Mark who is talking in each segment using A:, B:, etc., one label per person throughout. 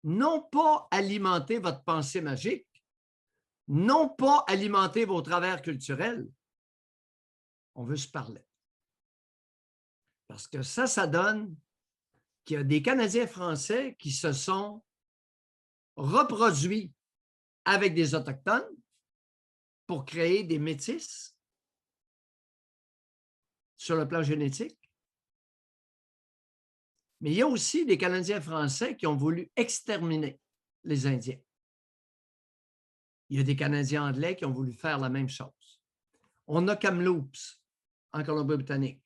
A: non pas alimenter votre pensée magique, non pas alimenter vos travers culturels. On veut se parler. Parce que ça donne qu'il y a des Canadiens français qui se sont reproduits avec des Autochtones pour créer des métis sur le plan génétique. Mais il y a aussi des Canadiens français qui ont voulu exterminer les Indiens. Il y a des Canadiens anglais qui ont voulu faire la même chose. On a Kamloops, en Colombie-Britannique,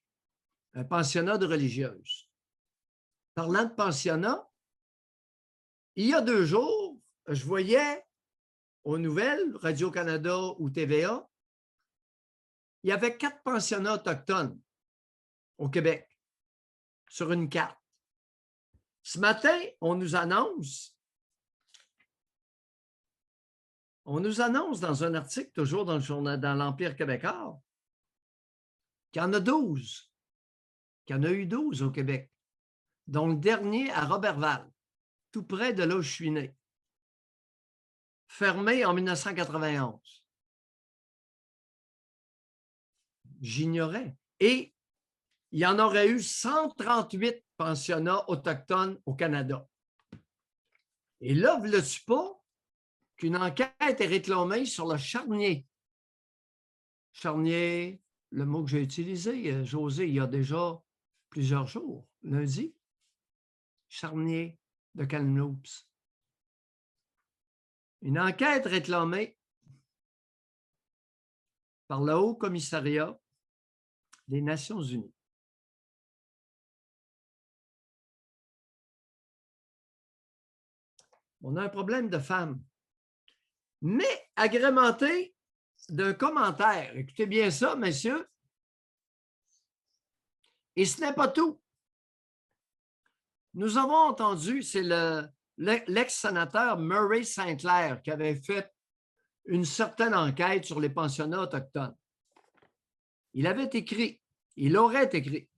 A: un pensionnat de religieuses. Parlant de pensionnat, il y a 2 jours, je voyais aux nouvelles, Radio-Canada ou TVA, il y avait 4 pensionnats autochtones au Québec sur une carte. Ce matin, on nous annonce dans un article, toujours dans le journal, dans l'Empire québécois, qu'il y en a 12, qu'il y en a eu 12 au Québec, dont le dernier à Roberval, tout près de là où je suis né, fermé en 1991. J'ignorais. Et il y en aurait eu 138 pensionnats autochtones au Canada. Et là, veux-tu pas qu'une enquête est réclamée sur le charnier? Charnier, le mot que j'ai utilisé, José, il y a déjà plusieurs jours, lundi. Charnier de Kamloops. Une enquête réclamée par le Haut Commissariat des Nations unies. On a un problème de femmes, mais agrémenté d'un commentaire. Écoutez bien ça, messieurs. Et ce n'est pas tout. Nous avons entendu, c'est l'ex-sénateur Murray Saint-Clair qui avait fait une certaine enquête sur les pensionnats autochtones. Il avait écrit, il aurait écrit,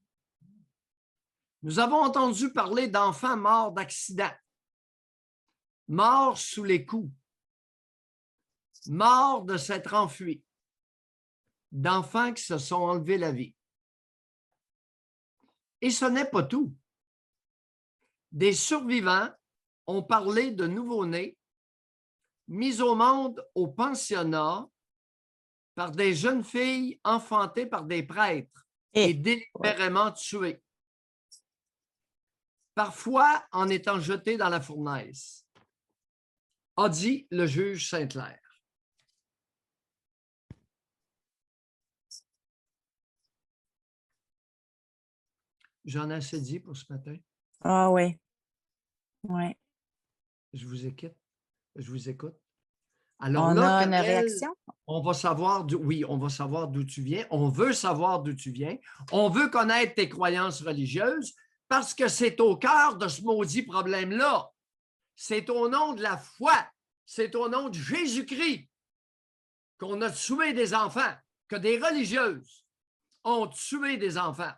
A: nous avons entendu parler d'enfants morts d'accident, morts sous les coups, morts de s'être enfuis, d'enfants qui se sont enlevés la vie. Et ce n'est pas tout. Des survivants ont parlé de nouveau-nés mis au monde au pensionnat par des jeunes filles enfantées par des prêtres et délibérément tuées, parfois en étant jetées dans la fournaise, a dit le juge Saint-Clair. J'en ai assez dit pour ce matin.
B: Ah oui. Oui.
A: Je vous écoute. Je vous écoute. Alors
B: on
A: là,
B: a une
A: Karel,
B: réaction?
A: on va savoir on va savoir d'où tu viens. On veut savoir d'où tu viens. On veut connaître tes croyances religieuses parce que c'est au cœur de ce maudit problème-là. C'est au nom de la foi. C'est au nom de Jésus-Christ qu'on a tué des enfants, que des religieuses ont tué des enfants.